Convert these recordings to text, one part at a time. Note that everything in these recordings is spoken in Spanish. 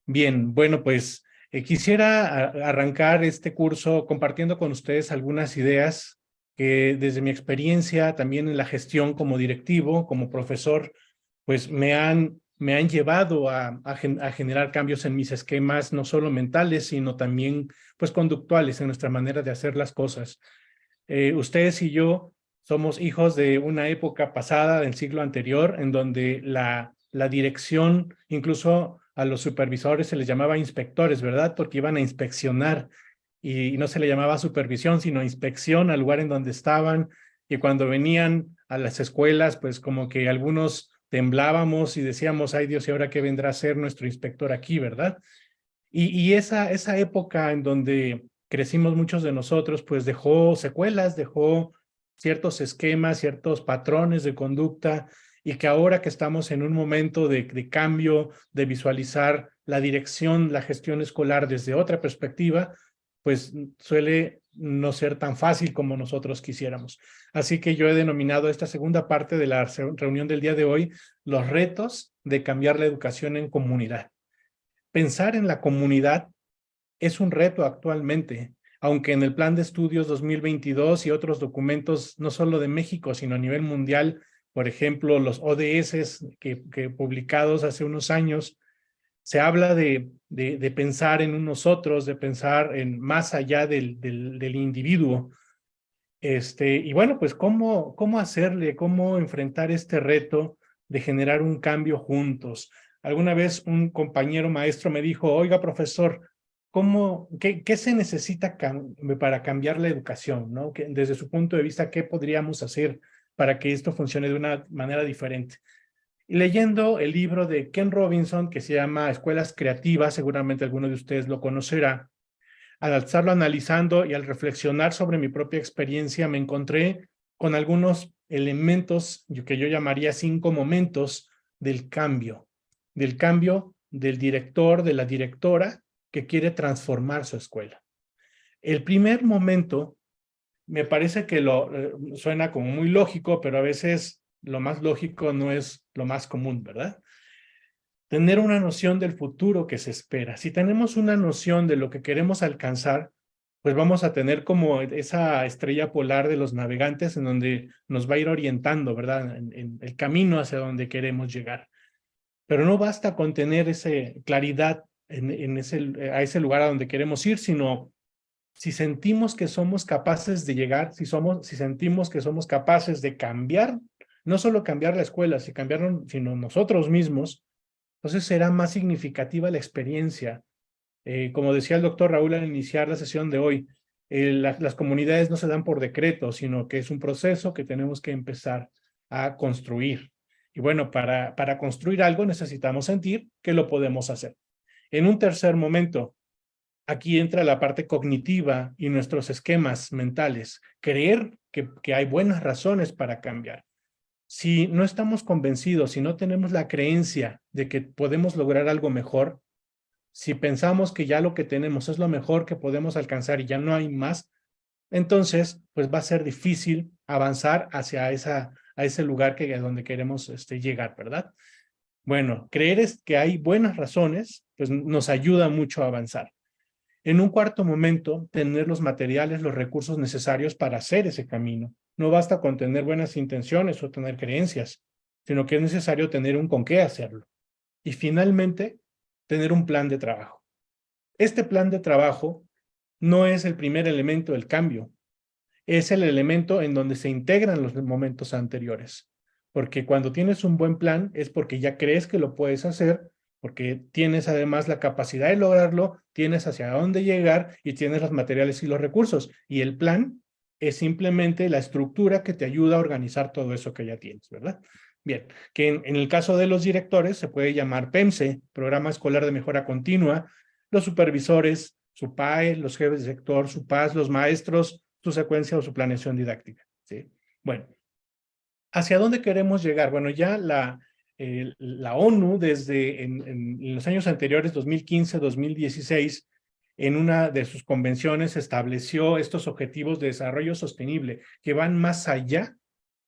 Bien, bueno, pues quisiera arrancar este curso compartiendo con ustedes algunas ideas que desde mi experiencia también en la gestión como directivo, como profesor, pues me han llevado a generar cambios en mis esquemas, no solo mentales, sino también pues conductuales en nuestra manera de hacer las cosas. Ustedes y yo somos hijos de una época pasada del siglo anterior en donde la dirección, incluso a los supervisores se les llamaba inspectores, ¿verdad? Porque iban a inspeccionar y no se le llamaba supervisión, sino inspección al lugar en donde estaban. Y cuando venían a las escuelas, pues como que algunos temblábamos y decíamos, ay Dios, ¿y ahora qué vendrá a ser nuestro inspector aquí, verdad? Y esa época en donde crecimos muchos de nosotros, pues dejó secuelas, dejó ciertos esquemas, ciertos patrones de conducta, y que ahora que estamos en un momento de cambio, de visualizar la dirección, la gestión escolar desde otra perspectiva, pues suele no ser tan fácil como nosotros quisiéramos. Así que yo he denominado esta segunda parte de la reunión del día de hoy, los retos de cambiar la educación en comunidad. Pensar en la comunidad es un reto actualmente, aunque en el Plan de Estudios 2022 y otros documentos, no solo de México, sino a nivel mundial, por ejemplo, los ODS que publicados hace unos años, se habla de pensar en unos otros, de pensar en más allá del individuo. Y bueno, pues cómo hacerle, cómo enfrentar este reto de generar un cambio juntos. Alguna vez un compañero maestro me dijo, oiga, profesor, qué se necesita para cambiar la educación, ¿no? Desde su punto de vista, ¿qué podríamos hacer para que esto funcione de una manera diferente? Y leyendo el libro de Ken Robinson, que se llama Escuelas Creativas, seguramente alguno de ustedes lo conocerá, al estarlo analizando y al reflexionar sobre mi propia experiencia, me encontré con algunos elementos que yo llamaría 5 momentos del cambio del director, de la directora que quiere transformar su escuela. El primer momento me parece que suena como muy lógico, pero a veces lo más lógico no es lo más común, ¿verdad? Tener una noción del futuro que se espera. Si tenemos una noción de lo que queremos alcanzar, pues vamos a tener como esa estrella polar de los navegantes en donde nos va a ir orientando, ¿verdad? En el camino hacia donde queremos llegar. Pero no basta con tener esa claridad a ese lugar a donde queremos ir, sino si sentimos que somos capaces de llegar, si sentimos que somos capaces de cambiar, no solo cambiar la escuela, sino nosotros mismos, entonces será más significativa la experiencia. Como decía el doctor Raúl al iniciar la sesión de hoy, las comunidades no se dan por decreto, sino que es un proceso que tenemos que empezar a construir. Y bueno, para construir algo necesitamos sentir que lo podemos hacer. En un tercer momento, aquí entra la parte cognitiva y nuestros esquemas mentales. Creer que hay buenas razones para cambiar. Si no estamos convencidos, si no tenemos la creencia de que podemos lograr algo mejor, si pensamos que ya lo que tenemos es lo mejor que podemos alcanzar y ya no hay más, entonces pues va a ser difícil avanzar hacia a ese lugar a donde queremos llegar, ¿verdad? Bueno, creer es que hay buenas razones, pues nos ayuda mucho a avanzar. En un cuarto momento, tener los materiales, los recursos necesarios para hacer ese camino. No basta con tener buenas intenciones o tener creencias, sino que es necesario tener un con qué hacerlo. Y finalmente, tener un plan de trabajo. Este plan de trabajo no es el primer elemento del cambio, es el elemento en donde se integran los momentos anteriores. Porque cuando tienes un buen plan es porque ya crees que lo puedes hacer, porque tienes además la capacidad de lograrlo, tienes hacia dónde llegar y tienes los materiales y los recursos. Y el plan es simplemente la estructura que te ayuda a organizar todo eso que ya tienes, ¿verdad? Bien, que en el caso de los directores se puede llamar PEMSE, Programa Escolar de Mejora Continua, los supervisores, su PAE, los jefes de sector, su PAS, los maestros, su secuencia o su planeación didáctica, ¿sí? Bueno, ¿hacia dónde queremos llegar? Bueno, ya la ONU desde en los años anteriores, 2015, 2016, en una de sus convenciones estableció estos objetivos de desarrollo sostenible que van más allá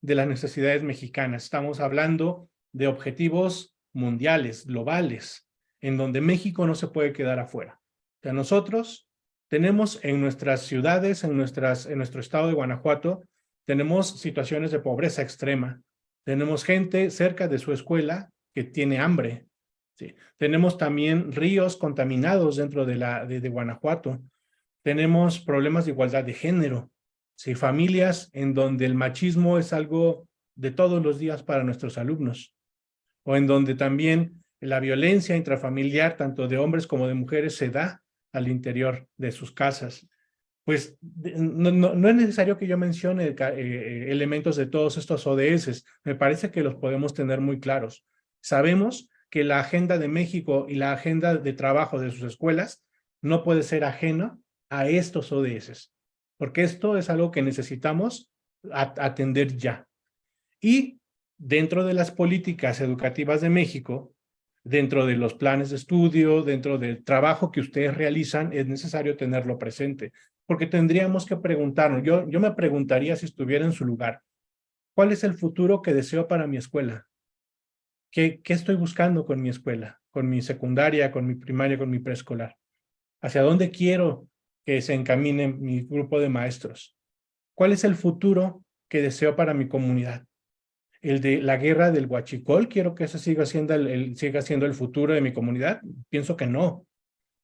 de las necesidades mexicanas. Estamos hablando de objetivos mundiales, globales, en donde México no se puede quedar afuera. O sea, nosotros tenemos en nuestras ciudades, en nuestro estado de Guanajuato, tenemos situaciones de pobreza extrema. Tenemos gente cerca de su escuela que tiene hambre. Sí. Tenemos también ríos contaminados dentro de Guanajuato. Tenemos problemas de igualdad de género. Sí, familias en donde el machismo es algo de todos los días para nuestros alumnos, o en donde también la violencia intrafamiliar, tanto de hombres como de mujeres, se da al interior de sus casas. Pues no es necesario que yo mencione elementos de todos estos ODS. Me parece que los podemos tener muy claros. Sabemos que la agenda de México y la agenda de trabajo de sus escuelas no puede ser ajena a estos ODS, porque esto es algo que necesitamos atender ya. Y dentro de las políticas educativas de México, dentro de los planes de estudio, dentro del trabajo que ustedes realizan, es necesario tenerlo presente, porque tendríamos que preguntarnos, yo me preguntaría si estuviera en su lugar, ¿cuál es el futuro que deseo para mi escuela? ¿Qué estoy buscando con mi escuela, con mi secundaria, con mi primaria, con mi preescolar? ¿Hacia dónde quiero que se encamine mi grupo de maestros? ¿Cuál es el futuro que deseo para mi comunidad? ¿El de la guerra del Huachicol? ¿Quiero que ese siga siendo el futuro de mi comunidad? Pienso que no.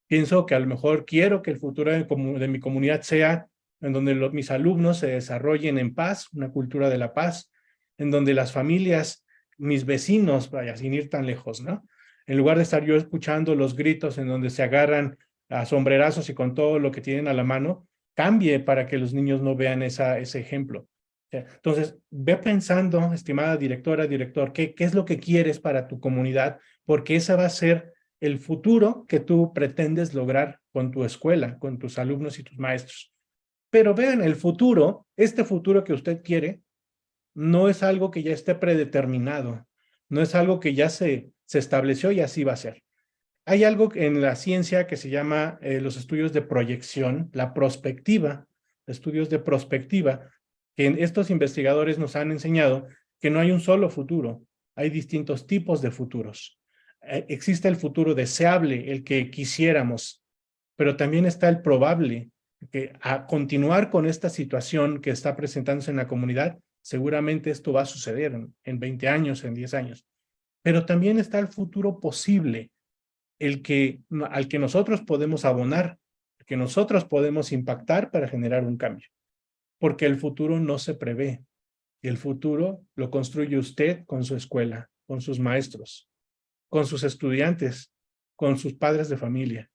Pienso que a lo mejor quiero que el futuro de mi comunidad sea en donde mis alumnos se desarrollen en paz, una cultura de la paz, en donde las familias, mis vecinos, vaya, sin ir tan lejos, ¿no? En lugar de estar yo escuchando los gritos en donde se agarran a sombrerazos y con todo lo que tienen a la mano, cambie para que los niños no vean ese ejemplo. Entonces, ve pensando, estimada directora, director, ¿qué es lo que quieres para tu comunidad? Porque esa va a ser el futuro que tú pretendes lograr con tu escuela, con tus alumnos y tus maestros. Pero vean, el futuro, este futuro que usted quiere, no es algo que ya esté predeterminado, no es algo que ya se estableció y así va a ser. Hay algo en la ciencia que se llama los estudios de proyección, la prospectiva, estudios de prospectiva, que estos investigadores nos han enseñado que no hay un solo futuro, hay distintos tipos de futuros. Existe el futuro deseable, el que quisiéramos, pero también está el probable, que a continuar con esta situación que está presentándose en la comunidad, seguramente esto va a suceder en 20 años, en 10 años. Pero también está el futuro posible, al que nosotros podemos abonar, que nosotros podemos impactar para generar un cambio. Porque el futuro no se prevé. El futuro lo construye usted con su escuela, con sus maestros, con sus estudiantes, con sus padres de familia.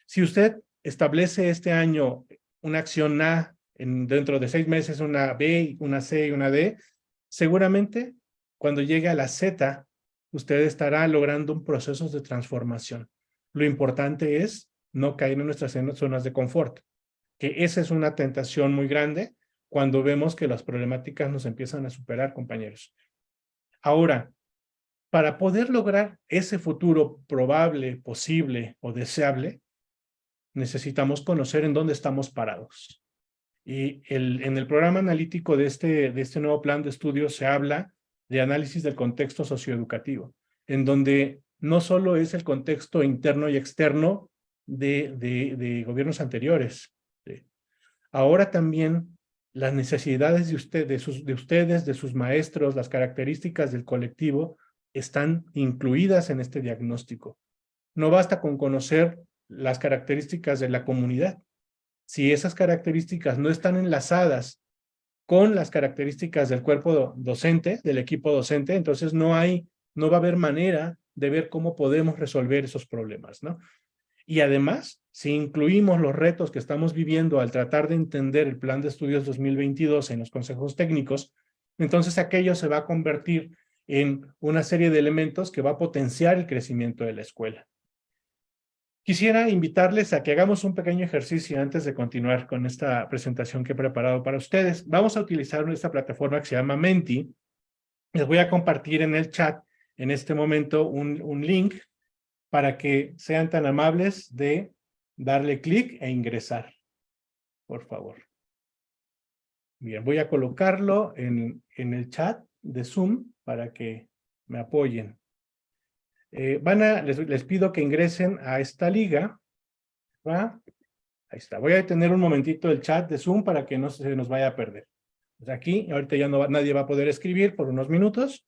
Si usted establece este año una acción A, dentro de 6 meses una B, una C y una D, seguramente cuando llegue a la Z, usted estará logrando un proceso de transformación. Lo importante es no caer en nuestras zonas de confort, que esa es una tentación muy grande cuando vemos que las problemáticas nos empiezan a superar, compañeros. Ahora, para poder lograr ese futuro probable, posible o deseable, necesitamos conocer en dónde estamos parados. Y en el programa analítico de este nuevo plan de estudio se habla de análisis del contexto socioeducativo, en donde no solo es el contexto interno y externo de gobiernos anteriores. Ahora también las necesidades de ustedes, de sus maestros, las características del colectivo están incluidas en este diagnóstico. No basta con conocer las características de la comunidad. Si esas características no están enlazadas con las características del cuerpo docente, del equipo docente, entonces no va a haber manera de ver cómo podemos resolver esos problemas, ¿no? Y además, si incluimos los retos que estamos viviendo al tratar de entender el plan de estudios 2022 en los consejos técnicos, entonces aquello se va a convertir en una serie de elementos que va a potenciar el crecimiento de la escuela. Quisiera invitarles a que hagamos un pequeño ejercicio antes de continuar con esta presentación que he preparado para ustedes. Vamos a utilizar esta plataforma que se llama Menti. Les voy a compartir en el chat en este momento un link para que sean tan amables de darle clic e ingresar, por favor. Bien, voy a colocarlo en el chat de Zoom para que me apoyen. Les pido que ingresen a esta liga, ¿va? Ahí está. Voy a detener un momentito el chat de Zoom para que no se nos vaya a perder. Pues aquí, ahorita ya nadie va a poder escribir por unos minutos.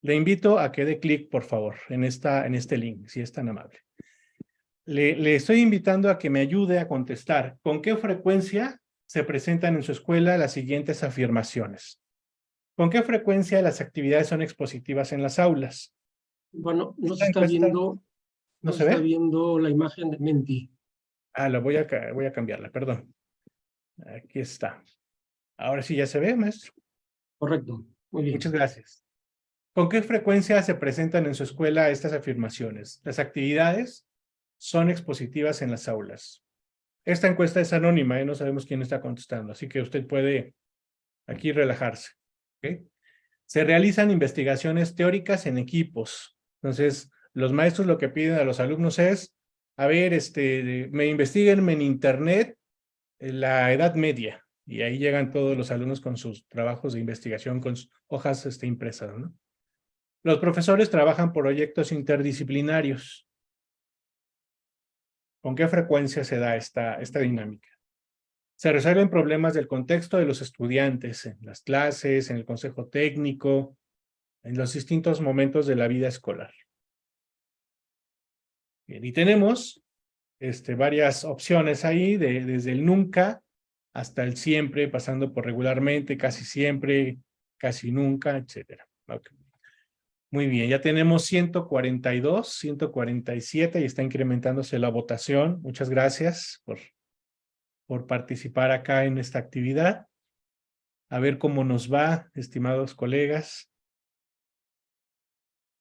Le invito a que dé clic, por favor, en este link, si es tan amable. Le estoy invitando a que me ayude a contestar con qué frecuencia se presentan en su escuela las siguientes afirmaciones. ¿Con qué frecuencia las actividades son expositivas en las aulas? Bueno, no Esta se está encuesta, viendo, ¿no no se se está ve? viendo la imagen de Menti. Ah, voy a cambiarla, perdón. Aquí está. Ahora sí ya se ve, maestro. Correcto, muy Muchas bien. gracias. ¿Con qué frecuencia se presentan en su escuela estas afirmaciones? Las actividades son expositivas en las aulas. Esta encuesta es anónima, no sabemos quién está contestando, así que usted puede aquí relajarse. ¿Okay? Se realizan investigaciones teóricas en equipos. Entonces, los maestros lo que piden a los alumnos es, a ver, me investiguen en internet la Edad Media, y ahí llegan todos los alumnos con sus trabajos de investigación, con sus hojas impresas, ¿no? Los profesores trabajan proyectos interdisciplinarios. ¿Con qué frecuencia se da esta dinámica? Se resuelven problemas del contexto de los estudiantes, en las clases, en el consejo técnico, en los distintos momentos de la vida escolar. Bien, y tenemos varias opciones ahí, desde el nunca hasta el siempre, pasando por regularmente, casi siempre, casi nunca, etcétera. Okay. Muy bien, ya tenemos 142, 147 y está incrementándose la votación. Muchas gracias por participar acá en esta actividad. A ver cómo nos va, estimados colegas.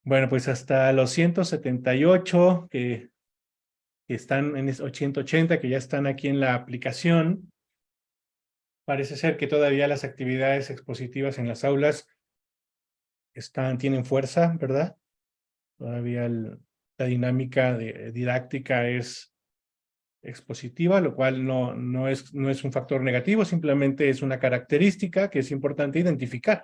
Bueno, pues hasta los 178 que están en 180, que ya están aquí en la aplicación. Parece ser que todavía las actividades expositivas en las aulas tienen fuerza, ¿verdad? Todavía la dinámica didáctica es expositiva, lo cual no es un factor negativo, simplemente es una característica que es importante identificar,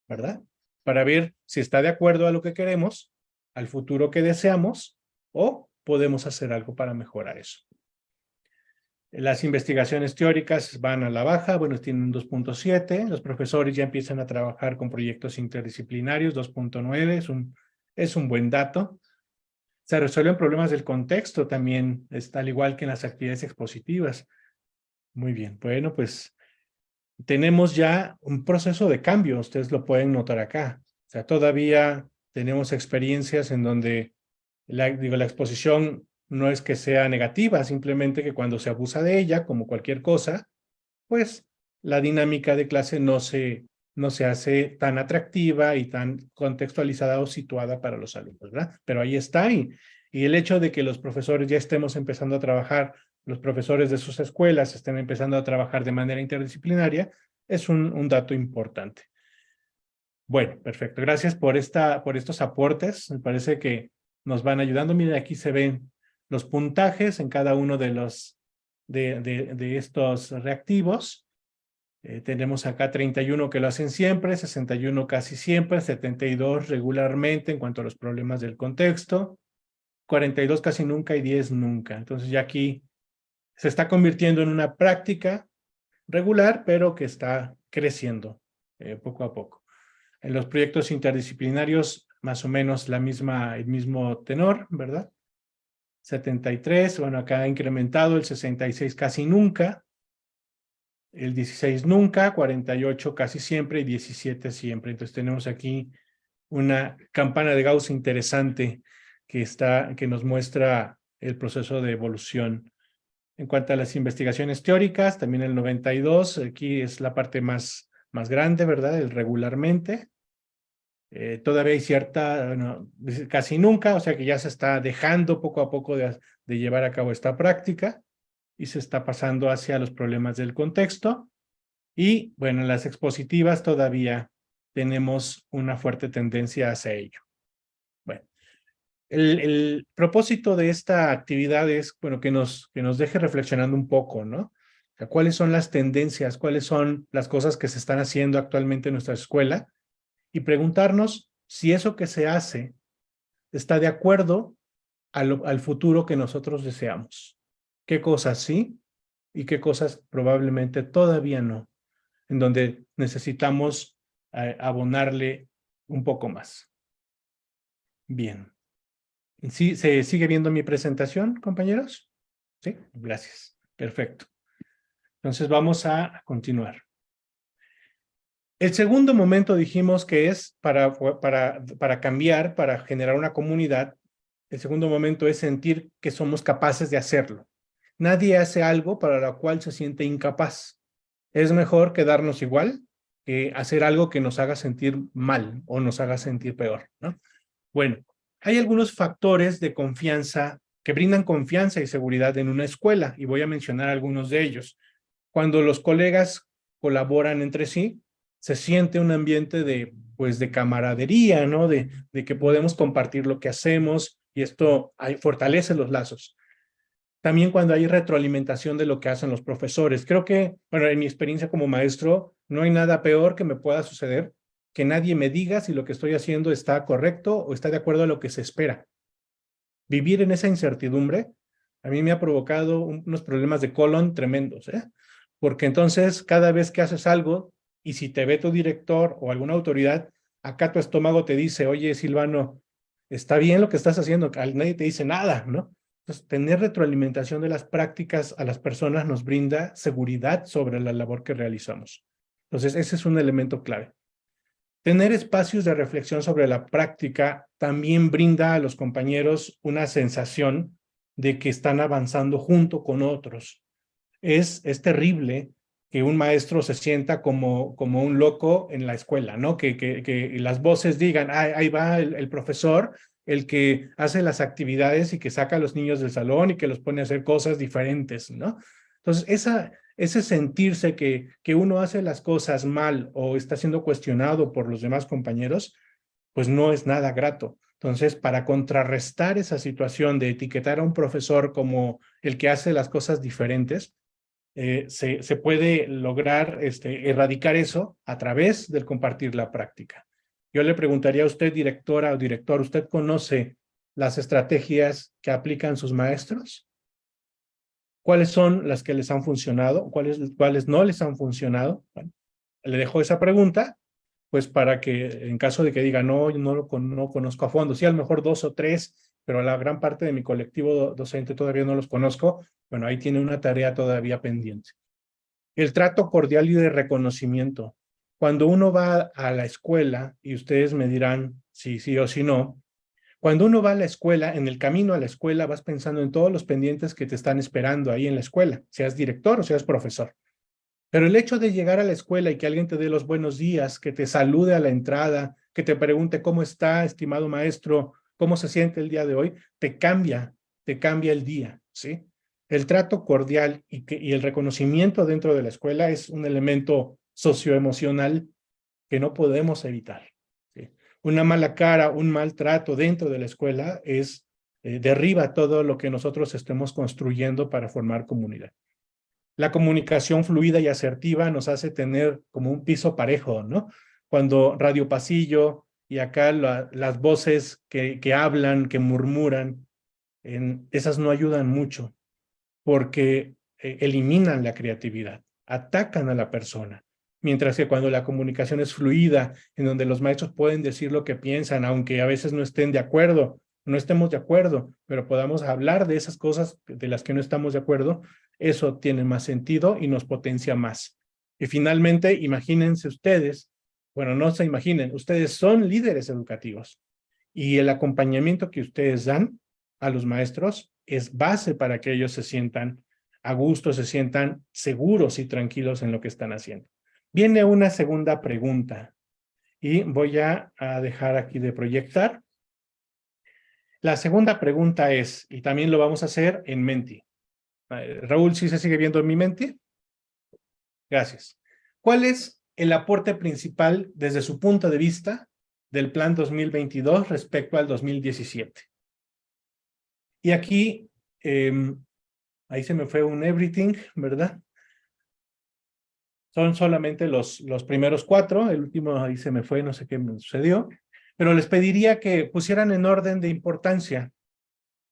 ¿verdad? Para ver si está de acuerdo a lo que queremos, al futuro que deseamos, o podemos hacer algo para mejorar eso. Las investigaciones teóricas van a la baja, bueno, tienen 2.7, los profesores ya empiezan a trabajar con proyectos interdisciplinarios, 2.9, es un buen dato. Se resuelven problemas del contexto también, al igual que en las actividades expositivas. Muy bien, bueno, pues tenemos ya un proceso de cambio, ustedes lo pueden notar acá. O sea, todavía tenemos experiencias en donde la exposición no es que sea negativa, simplemente que cuando se abusa de ella, como cualquier cosa, pues la dinámica de clase no se hace tan atractiva y tan contextualizada o situada para los alumnos, ¿verdad? Pero ahí está, y el hecho de que los profesores ya estemos empezando a trabajar, los profesores de sus escuelas estén empezando a trabajar de manera interdisciplinaria, es un dato importante. Bueno, perfecto. Gracias por estos aportes. Me parece que nos van ayudando. Miren, aquí se ven los puntajes en cada uno de estos reactivos. Tenemos acá 31 que lo hacen siempre, 61 casi siempre, 72 regularmente en cuanto a los problemas del contexto, 42 casi nunca y 10 nunca. Entonces ya aquí se está convirtiendo en una práctica regular, pero que está creciendo poco a poco. En los proyectos interdisciplinarios, más o menos el mismo tenor, ¿verdad? 73, bueno, acá ha incrementado, el 66 casi nunca, el 16 nunca, 48 casi siempre y 17 siempre. Entonces tenemos aquí una campana de Gauss interesante que nos muestra el proceso de evolución. En cuanto a las investigaciones teóricas, también el 92, aquí es la parte más grande, ¿verdad? El regularmente. Todavía hay cierta, bueno, casi nunca, o sea que ya se está dejando poco a poco de llevar a cabo esta práctica y se está pasando hacia los problemas del contexto. Y bueno, en las expositivas todavía tenemos una fuerte tendencia hacia ello. Bueno, el propósito de esta actividad es, bueno, que nos deje reflexionando un poco, ¿no? O sea, ¿cuáles son las tendencias? ¿Cuáles son las cosas que se están haciendo actualmente en nuestra escuela? Y preguntarnos si eso que se hace está de acuerdo al futuro que nosotros deseamos. ¿Qué cosas sí y qué cosas probablemente todavía no? En donde necesitamos abonarle un poco más. Bien. ¿Sí, se sigue viendo mi presentación, compañeros? Sí, gracias. Perfecto. Entonces vamos a continuar. El segundo momento dijimos que es para cambiar, para generar una comunidad. El segundo momento es sentir que somos capaces de hacerlo. Nadie hace algo para lo cual se siente incapaz. Es mejor quedarnos igual que hacer algo que nos haga sentir mal o nos haga sentir peor, ¿no? Bueno, hay algunos factores de confianza que brindan confianza y seguridad en una escuela, y voy a mencionar algunos de ellos. Cuando los colegas colaboran entre sí, se siente un ambiente pues, de camaradería, ¿no? De que podemos compartir lo que hacemos, y esto fortalece los lazos. También cuando hay retroalimentación de lo que hacen los profesores. Creo que, bueno, en mi experiencia como maestro, no hay nada peor que me pueda suceder que nadie me diga si lo que estoy haciendo está correcto o está de acuerdo a lo que se espera. Vivir en esa incertidumbre a mí me ha provocado unos problemas de colon tremendos, ¿eh? Porque entonces cada vez que haces algo y si te ve tu director o alguna autoridad, acá tu estómago te dice, oye, Silvano, está bien lo que estás haciendo, nadie te dice nada, ¿no? Entonces, tener retroalimentación de las prácticas a las personas nos brinda seguridad sobre la labor que realizamos. Entonces, ese es un elemento clave. Tener espacios de reflexión sobre la práctica también brinda a los compañeros una sensación de que están avanzando junto con otros. Es terrible que un maestro se sienta como un loco en la escuela, ¿no? Que las voces digan, ahí va el profesor, el que hace las actividades y que saca a los niños del salón y que los pone a hacer cosas diferentes, ¿no? Entonces, ese sentirse que uno hace las cosas mal o está siendo cuestionado por los demás compañeros, pues no es nada grato. Entonces, para contrarrestar esa situación de etiquetar a un profesor como el que hace las cosas diferentes, se puede lograr erradicar eso a través del compartir la práctica. Yo le preguntaría a usted, directora o director, ¿usted conoce las estrategias que aplican sus maestros? ¿Cuáles son las que les han funcionado? ¿Cuáles no les han funcionado? Bueno, le dejo esa pregunta, pues para que en caso de que diga, no, yo no conozco a fondo, sí, a lo mejor 2 o 3, pero la gran parte de mi colectivo docente todavía no los conozco, bueno, ahí tiene una tarea todavía pendiente. El trato cordial y de reconocimiento. Cuando uno va a la escuela, y ustedes me dirán si sí o si no, cuando uno va a la escuela, en el camino a la escuela vas pensando en todos los pendientes que te están esperando ahí en la escuela, seas director o seas profesor. Pero el hecho de llegar a la escuela y que alguien te dé los buenos días, que te salude a la entrada, que te pregunte cómo está, estimado maestro, cómo se siente el día de hoy, te cambia el día, ¿sí? El trato cordial y el reconocimiento dentro de la escuela es un elemento socioemocional que no podemos evitar, ¿sí? Una mala cara, un mal trato dentro de la escuela derriba todo lo que nosotros estemos construyendo para formar comunidad. La comunicación fluida y asertiva nos hace tener como un piso parejo, ¿no? Cuando radio pasillo y acá las voces que hablan, que murmuran, esas no ayudan mucho porque eliminan la creatividad, atacan a la persona. Mientras que cuando la comunicación es fluida, en donde los maestros pueden decir lo que piensan, aunque a veces no estén de acuerdo, no estemos de acuerdo, pero podamos hablar de esas cosas de las que no estamos de acuerdo, eso tiene más sentido y nos potencia más. Y finalmente, imagínense ustedes, bueno, no se imaginen, ustedes son líderes educativos y el acompañamiento que ustedes dan a los maestros es base para que ellos se sientan a gusto, se sientan seguros y tranquilos en lo que están haciendo. Viene una segunda pregunta y voy a dejar aquí de proyectar. La segunda pregunta es, y también lo vamos a hacer en Menti. Raúl, ¿sí se sigue viendo en mi Menti? Gracias. ¿Cuál es el aporte principal desde su punto de vista del plan 2022 respecto al 2017? Y aquí, ahí se me fue un everything, ¿verdad? Son solamente los primeros 4, el último ahí se me fue, no sé qué me sucedió. pero les pediría que pusieran en orden de importancia.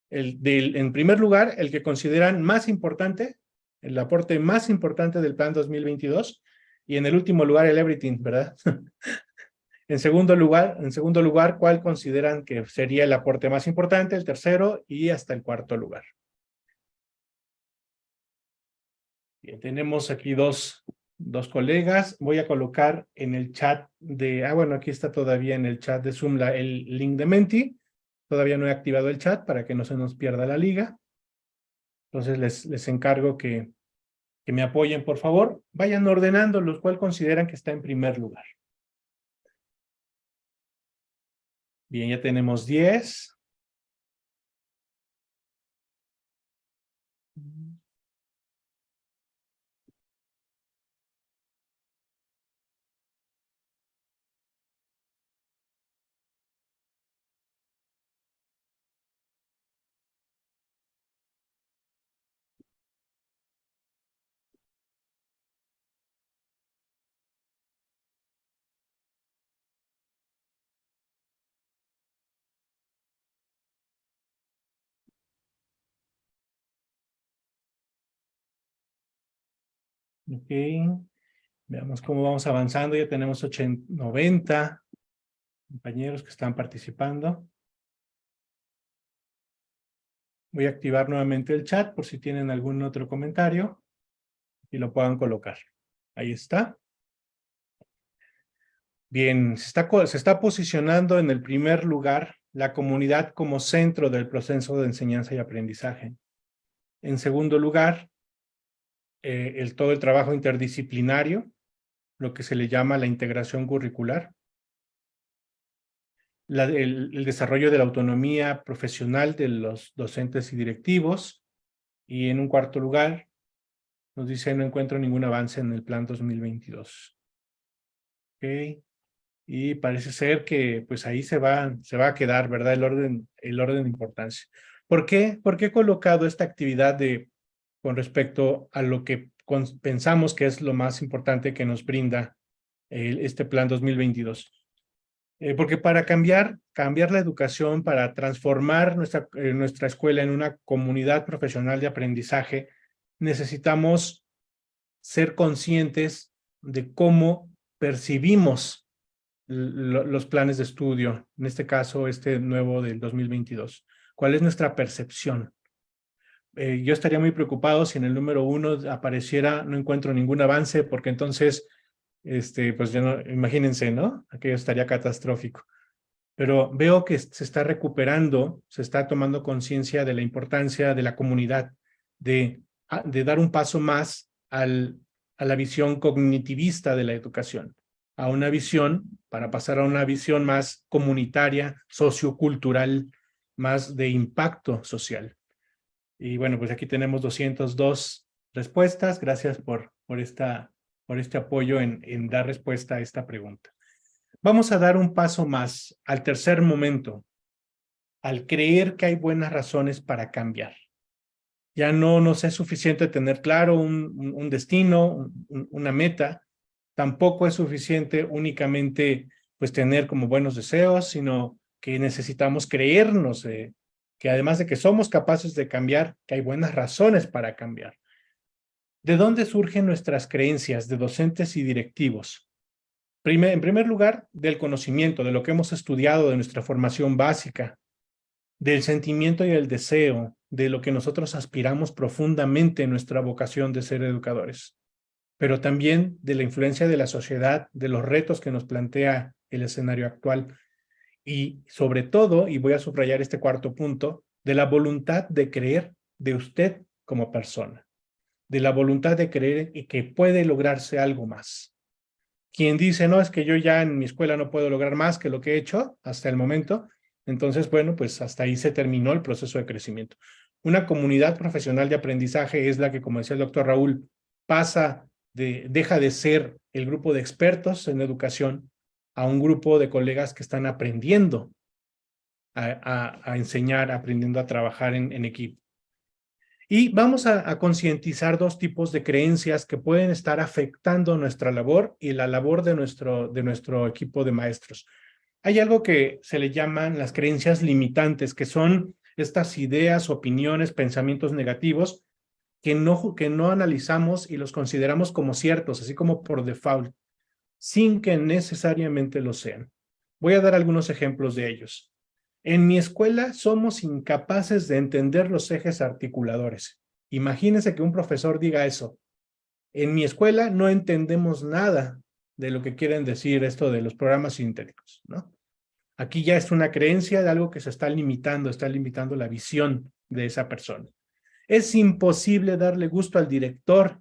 En primer lugar, el que consideran más importante, el aporte más importante del plan 2022, y en el último lugar el everything, ¿verdad? En segundo lugar, ¿cuál consideran que sería el aporte más importante? El tercero y hasta el cuarto lugar. Bien, tenemos aquí dos colegas. Voy a colocar en el chat bueno, aquí está todavía en el chat de Zoom el link de Menti. Todavía no he activado el chat para que no se nos pierda la liga. Entonces les encargo que me apoyen, por favor. Vayan ordenando los cuales consideran que está en primer lugar. Bien, ya tenemos 10. Ok. Veamos cómo vamos avanzando. Ya tenemos 90 compañeros que están participando. Voy a activar nuevamente el chat por si tienen algún otro comentario y lo puedan colocar. Ahí está. Bien, se está posicionando en el primer lugar la comunidad como centro del proceso de enseñanza y aprendizaje. En segundo lugar, todo el trabajo interdisciplinario, lo que se le llama la integración curricular. El desarrollo de la autonomía profesional de los docentes y directivos. Y en un cuarto lugar, nos dice, no encuentro ningún avance en el plan 2022. Ok. Y parece ser que pues ahí se va a quedar, ¿verdad? El orden de importancia. ¿Por qué? ¿Por qué he colocado esta actividad con respecto a lo que pensamos que es lo más importante que nos brinda este plan 2022? Porque para cambiar la educación, para transformar nuestra escuela en una comunidad profesional de aprendizaje, necesitamos ser conscientes de cómo percibimos los planes de estudio, en este caso este nuevo del 2022. ¿Cuál es nuestra percepción? Yo estaría muy preocupado si en el número 1 apareciera, no encuentro ningún avance, porque entonces, pues ya no, imagínense, ¿no? Aquello estaría catastrófico. Pero veo que se está recuperando, se está tomando conciencia de la importancia de la comunidad, de dar un paso más a la visión cognitivista de la educación, a una visión, para pasar a una visión más comunitaria, sociocultural, más de impacto social. Y bueno, pues aquí tenemos 202 respuestas. Gracias por este apoyo en dar respuesta a esta pregunta. Vamos a dar un paso más al tercer momento, al creer que hay buenas razones para cambiar. Ya no nos es suficiente tener claro un destino, una meta. Tampoco es suficiente únicamente pues tener como buenos deseos, sino que necesitamos creernos que además de que somos capaces de cambiar, que hay buenas razones para cambiar. ¿De dónde surgen nuestras creencias de docentes y directivos? En primer lugar, del conocimiento, de lo que hemos estudiado, de nuestra formación básica, del sentimiento y el deseo, de lo que nosotros aspiramos profundamente en nuestra vocación de ser educadores, pero también de la influencia de la sociedad, de los retos que nos plantea el escenario actual y sobre todo, y voy a subrayar este cuarto punto, de la voluntad de creer de usted como persona, de la voluntad de creer y que puede lograrse algo más. Quien dice, no, es que yo ya en mi escuela no puedo lograr más que lo que he hecho hasta el momento, entonces, bueno, pues hasta ahí se terminó el proceso de crecimiento. Una comunidad profesional de aprendizaje es la que, como decía el doctor Raúl, deja de ser el grupo de expertos en educación a un grupo de colegas que están aprendiendo a enseñar, aprendiendo a trabajar en equipo. Y vamos a concientizar dos tipos de creencias que pueden estar afectando nuestra labor y la labor de nuestro equipo de maestros. Hay algo que se le llaman las creencias limitantes, que son estas ideas, opiniones, pensamientos negativos que no analizamos y los consideramos como ciertos, así como por default, sin que necesariamente lo sean. Voy a dar algunos ejemplos de ellos. En mi escuela somos incapaces de entender los ejes articuladores. Imagínense que un profesor diga eso. En mi escuela no entendemos nada de lo que quieren decir esto de los programas sintéticos, ¿no? Aquí ya es una creencia de algo que se está limitando la visión de esa persona. Es imposible darle gusto al director.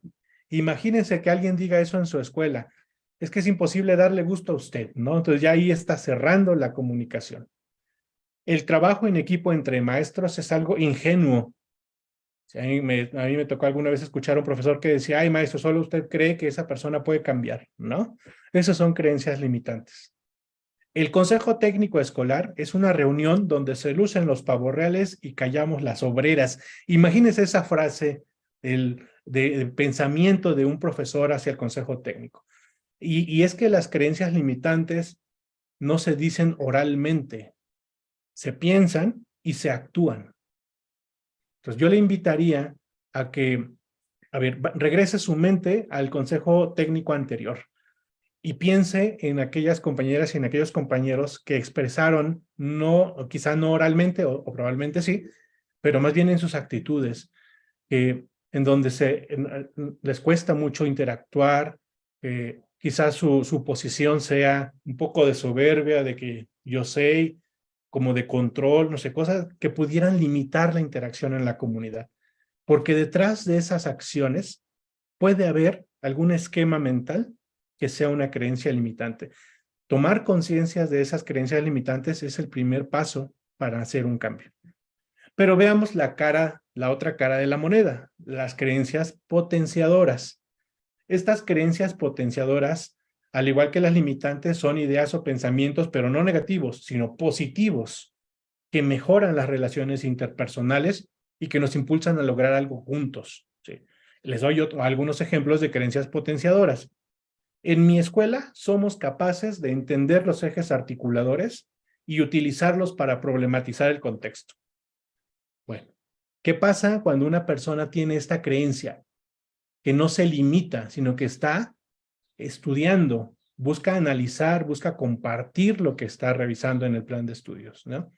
Imagínense que alguien diga eso en su escuela. Es que es imposible darle gusto a usted, ¿no? Entonces ya ahí está cerrando la comunicación. El trabajo en equipo entre maestros es algo ingenuo. A mí me tocó alguna vez escuchar a un profesor que decía, ay, maestro, solo usted cree que esa persona puede cambiar, ¿no? Esas son creencias limitantes. El consejo técnico escolar es una reunión donde se lucen los pavos reales y callamos las obreras. Imagínense esa frase del pensamiento de un profesor hacia el consejo técnico. Y es que las creencias limitantes no se dicen oralmente, se piensan y se actúan. Entonces yo le invitaría a que, regrese su mente al consejo técnico anterior y piense en aquellas compañeras y en aquellos compañeros que expresaron, quizá no oralmente o probablemente sí, pero más bien en sus actitudes, en donde les cuesta mucho interactuar, quizás su posición sea un poco de soberbia, de que yo sé, como de control, no sé, cosas que pudieran limitar la interacción en la comunidad. Porque detrás de esas acciones puede haber algún esquema mental que sea una creencia limitante. Tomar conciencia de esas creencias limitantes es el primer paso para hacer un cambio. Pero veamos la otra cara de la moneda, las creencias potenciadoras. Estas creencias potenciadoras, al igual que las limitantes, son ideas o pensamientos, pero no negativos, sino positivos, que mejoran las relaciones interpersonales y que nos impulsan a lograr algo juntos. ¿Sí? Les doy algunos ejemplos de creencias potenciadoras. En mi escuela somos capaces de entender los ejes articuladores y utilizarlos para problematizar el contexto. Bueno, ¿qué pasa cuando una persona tiene esta creencia? Que no se limita, sino que está estudiando, busca analizar, busca compartir lo que está revisando en el plan de estudios, ¿no?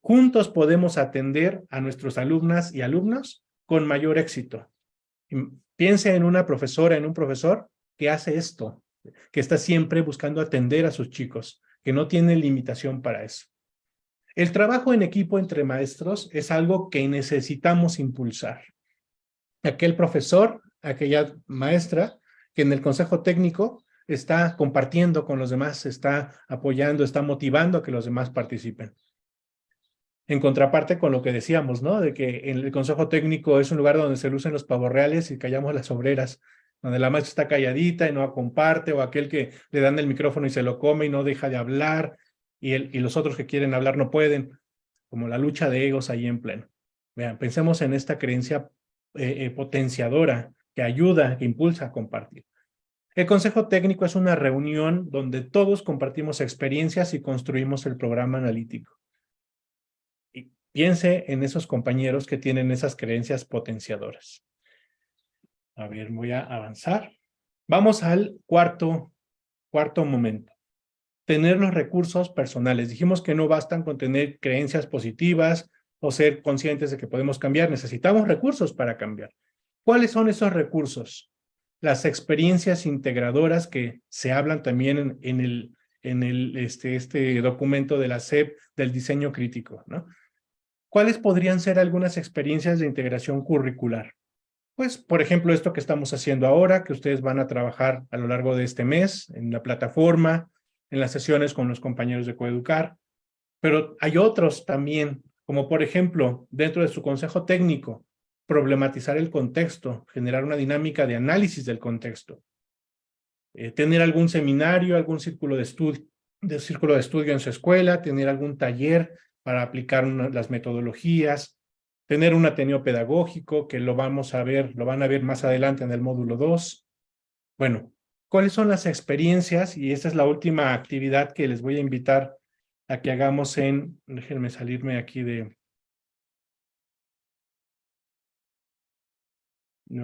Juntos podemos atender a nuestros alumnas y alumnos con mayor éxito. Piense en una profesora, en un profesor que hace esto, que está siempre buscando atender a sus chicos, que no tiene limitación para eso. El trabajo en equipo entre maestros es algo que necesitamos impulsar. Aquel profesor, aquella maestra, que en el consejo técnico está compartiendo con los demás, está apoyando, está motivando a que los demás participen. En contraparte con lo que decíamos, ¿no? De que en el consejo técnico es un lugar donde se lucen los pavos reales y callamos las obreras, donde la maestra está calladita y no comparte, o aquel que le dan el micrófono y se lo come y no deja de hablar, y los otros que quieren hablar no pueden, como la lucha de egos ahí en pleno. Vean, pensemos en esta creencia potenciadora que ayuda, que impulsa a compartir. El consejo técnico es una reunión donde todos compartimos experiencias y construimos el programa analítico. Y piense en esos compañeros que tienen esas creencias potenciadoras. A ver, voy a avanzar. Vamos al cuarto momento. Tener los recursos personales. Dijimos que no bastan con tener creencias positivas o ser conscientes de que podemos cambiar. Necesitamos recursos para cambiar. ¿Cuáles son esos recursos? Las experiencias integradoras que se hablan también en este documento de la SEP del diseño crítico, ¿no? ¿Cuáles podrían ser algunas experiencias de integración curricular? Pues, por ejemplo, esto que estamos haciendo ahora, que ustedes van a trabajar a lo largo de este mes en la plataforma, en las sesiones con los compañeros de Coeducar, pero hay otros también, como por ejemplo, dentro de su consejo técnico, problematizar el contexto, generar una dinámica de análisis del contexto, tener algún seminario, algún círculo de estudio en su escuela, tener algún taller para aplicar las metodologías, tener un ateneo pedagógico, que lo van a ver más adelante en el módulo 2. Bueno, ¿cuáles son las experiencias? Y esta es la última actividad que les voy a invitar a que hagamos déjenme salirme aquí me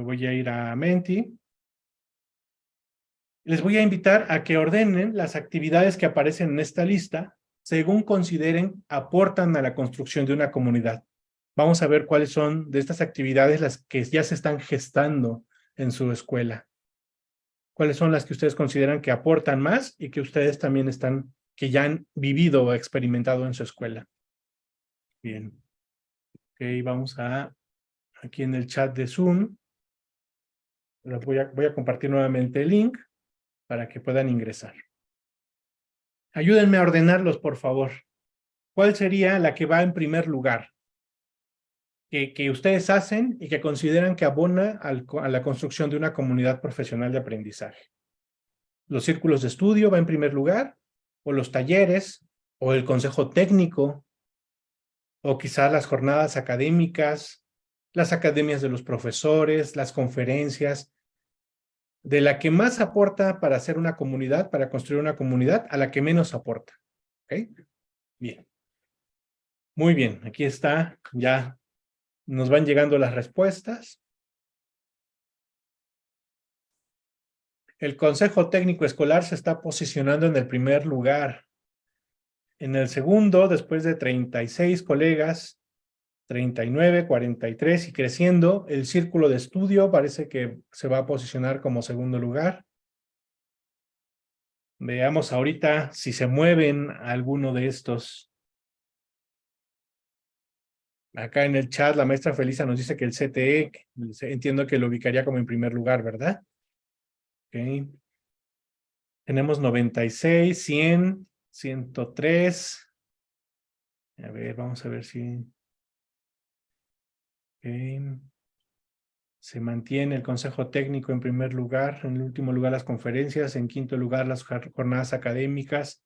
voy a ir a Menti. Les voy a invitar a que ordenen las actividades que aparecen en esta lista según consideren aportan a la construcción de una comunidad. Vamos a ver cuáles son de estas actividades las que ya se están gestando en su escuela. ¿Cuáles son las que ustedes consideran que aportan más y que ustedes también que ya han vivido o experimentado en su escuela? Bien. Ok, vamos aquí en el chat de Zoom. Voy a compartir nuevamente el link para que puedan ingresar. Ayúdenme a ordenarlos, por favor. ¿Cuál sería la que va en primer lugar? Que ustedes hacen y que consideran que abona a la construcción de una comunidad profesional de aprendizaje. ¿Los círculos de estudio va en primer lugar? ¿O los talleres? ¿O el consejo técnico? ¿O quizás las jornadas académicas? ¿Las academias de los profesores? ¿Las conferencias? De la que más aporta para hacer una comunidad, para construir una comunidad, a la que menos aporta. ¿Ok? Bien. Muy bien, aquí está, ya nos van llegando las respuestas. El Consejo Técnico Escolar se está posicionando en el primer lugar. En el segundo, después de 36 colegas, 39, 43 y creciendo, el Círculo de Estudio parece que se va a posicionar como segundo lugar. Veamos ahorita si se mueven alguno de estos. Acá en el chat la maestra Felisa nos dice que el CTE, entiendo que lo ubicaría como en primer lugar, ¿verdad? Ok. Tenemos 96, 100, 103. A ver, vamos a ver si... Okay. Se mantiene el Consejo Técnico en primer lugar, en el último lugar las conferencias, en quinto lugar las jornadas académicas,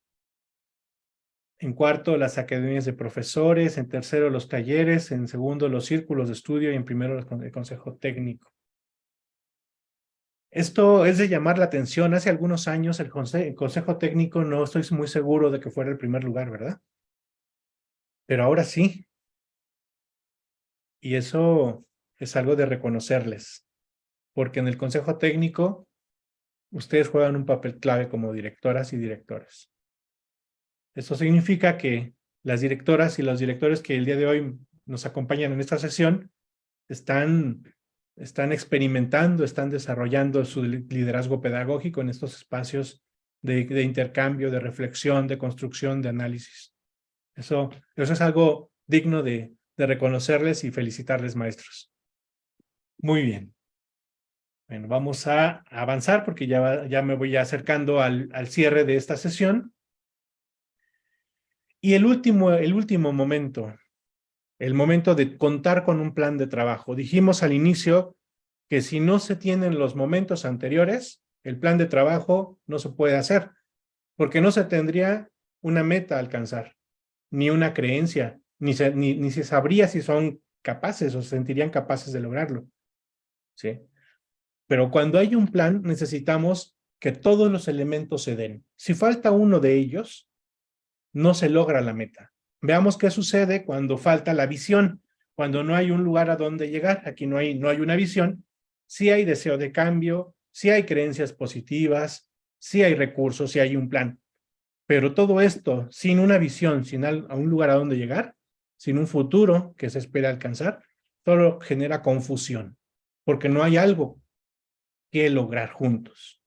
en cuarto las academias de profesores, en tercero los talleres, en segundo los círculos de estudio y en primero el Consejo Técnico. Esto es de llamar la atención. Hace algunos años el Consejo Técnico no estoy muy seguro de que fuera el primer lugar, ¿verdad? Pero ahora sí. Y eso es algo de reconocerles, porque en el Consejo Técnico ustedes juegan un papel clave como directoras y directores. Eso significa que las directoras y los directores que el día de hoy nos acompañan en esta sesión están experimentando, están desarrollando su liderazgo pedagógico en estos espacios de intercambio, de reflexión, de construcción, de análisis. Eso es algo digno de reconocerles y felicitarles, maestros. Muy bien. Bueno, vamos a avanzar porque ya me voy acercando al cierre de esta sesión. Y el último momento, el momento de contar con un plan de trabajo. Dijimos al inicio que si no se tienen los momentos anteriores, el plan de trabajo no se puede hacer, porque no se tendría una meta a alcanzar, ni una creencia, ni se sabría si son capaces o se sentirían capaces de lograrlo. ¿Sí? Pero cuando hay un plan, necesitamos que todos los elementos se den. Si falta uno de ellos, no se logra la meta. Veamos qué sucede cuando falta la visión, cuando no hay un lugar a donde llegar. Aquí no hay una visión. Sí hay deseo de cambio, sí hay creencias positivas, sí hay recursos, sí hay un plan. Pero todo esto, sin una visión, sin a un lugar a donde llegar, sin un futuro que se espera alcanzar, solo genera confusión, porque no hay algo que lograr juntos.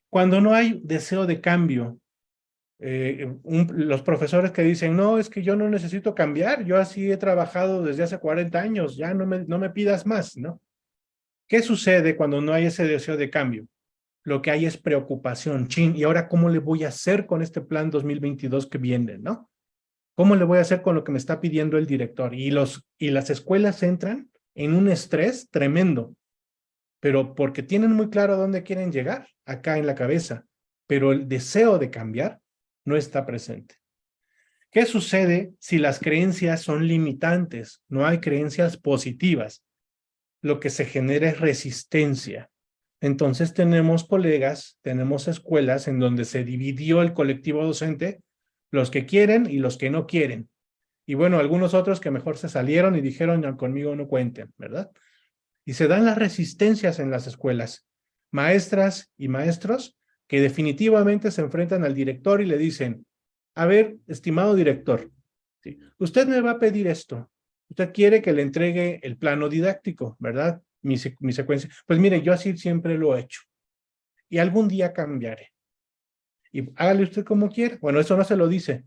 Cuando no hay deseo de cambio, los profesores que dicen, no, es que yo no necesito cambiar, yo así he trabajado desde hace 40 años, ya no me pidas más, ¿no? ¿Qué sucede cuando no hay ese deseo de cambio? Lo que hay es preocupación. Chin, ¿y ahora cómo le voy a hacer con este plan 2022 que viene, no? ¿Cómo le voy a hacer con lo que me está pidiendo el director? Y las escuelas entran en un estrés tremendo, pero porque tienen muy claro a dónde quieren llegar, acá en la cabeza, pero el deseo de cambiar no está presente. ¿Qué sucede si las creencias son limitantes? No hay creencias positivas. Lo que se genera es resistencia. Entonces tenemos colegas, tenemos escuelas en donde se dividió el colectivo docente los que quieren y los que no quieren. Y bueno, algunos otros que mejor se salieron y dijeron, no, conmigo no cuenten, ¿verdad? Y se dan las resistencias en las escuelas. Maestras y maestros que definitivamente se enfrentan al director y le dicen, a ver, estimado director, ¿sí? Usted me va a pedir esto. Usted quiere que le entregue el plano didáctico, ¿verdad? Mi secuencia. Pues mire, yo así siempre lo he hecho. Y algún día cambiaré. Y hágale usted como quiera. Bueno, eso no se lo dice,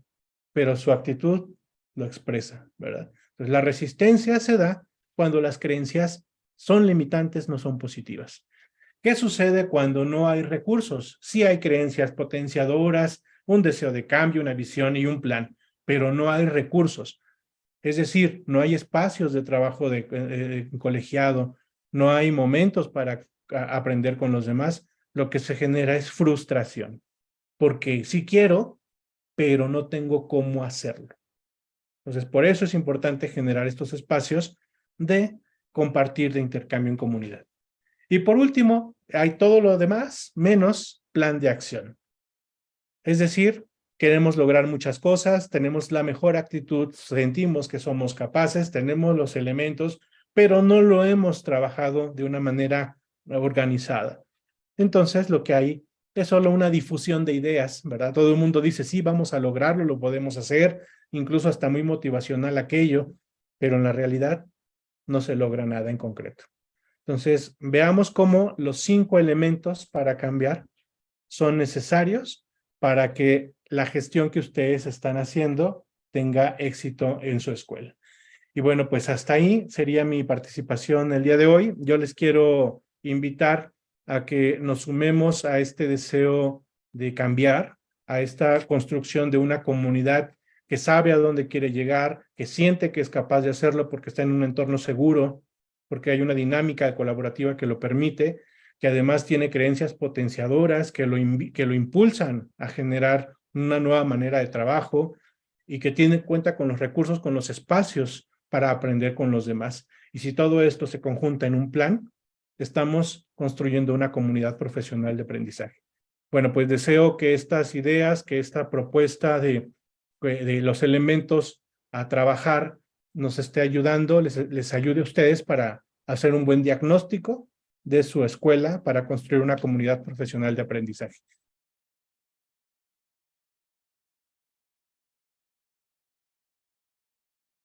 pero su actitud lo expresa, ¿verdad? Entonces, la resistencia se da cuando las creencias son limitantes, no son positivas. ¿Qué sucede cuando no hay recursos? Sí hay creencias potenciadoras, un deseo de cambio, una visión y un plan, pero no hay recursos. Es decir, no hay espacios de trabajo de colegiado, no hay momentos para aprender con los demás. Lo que se genera es frustración, porque sí quiero, pero no tengo cómo hacerlo. Entonces, por eso es importante generar estos espacios de compartir, de intercambio en comunidad. Y por último, hay todo lo demás menos plan de acción. Es decir, queremos lograr muchas cosas, tenemos la mejor actitud, sentimos que somos capaces, tenemos los elementos, pero no lo hemos trabajado de una manera organizada. Entonces, lo que hay es solo una difusión de ideas, ¿verdad? Todo el mundo dice, sí, vamos a lograrlo, lo podemos hacer, incluso hasta muy motivacional aquello, pero en la realidad no se logra nada en concreto. Entonces, veamos cómo los 5 elementos para cambiar son necesarios para que la gestión que ustedes están haciendo tenga éxito en su escuela. Y bueno, pues hasta ahí sería mi participación el día de hoy. Yo les quiero invitar a que nos sumemos a este deseo de cambiar, a esta construcción de una comunidad que sabe a dónde quiere llegar, que siente que es capaz de hacerlo porque está en un entorno seguro, porque hay una dinámica colaborativa que lo permite, que además tiene creencias potenciadoras que lo impulsan a generar una nueva manera de trabajo y que tiene cuenta con los recursos, con los espacios para aprender con los demás. Y si todo esto se conjunta en un plan, estamos construyendo una comunidad profesional de aprendizaje. Bueno, pues deseo que estas ideas, que esta propuesta de los elementos a trabajar nos esté ayudando, les ayude a ustedes para hacer un buen diagnóstico de su escuela para construir una comunidad profesional de aprendizaje.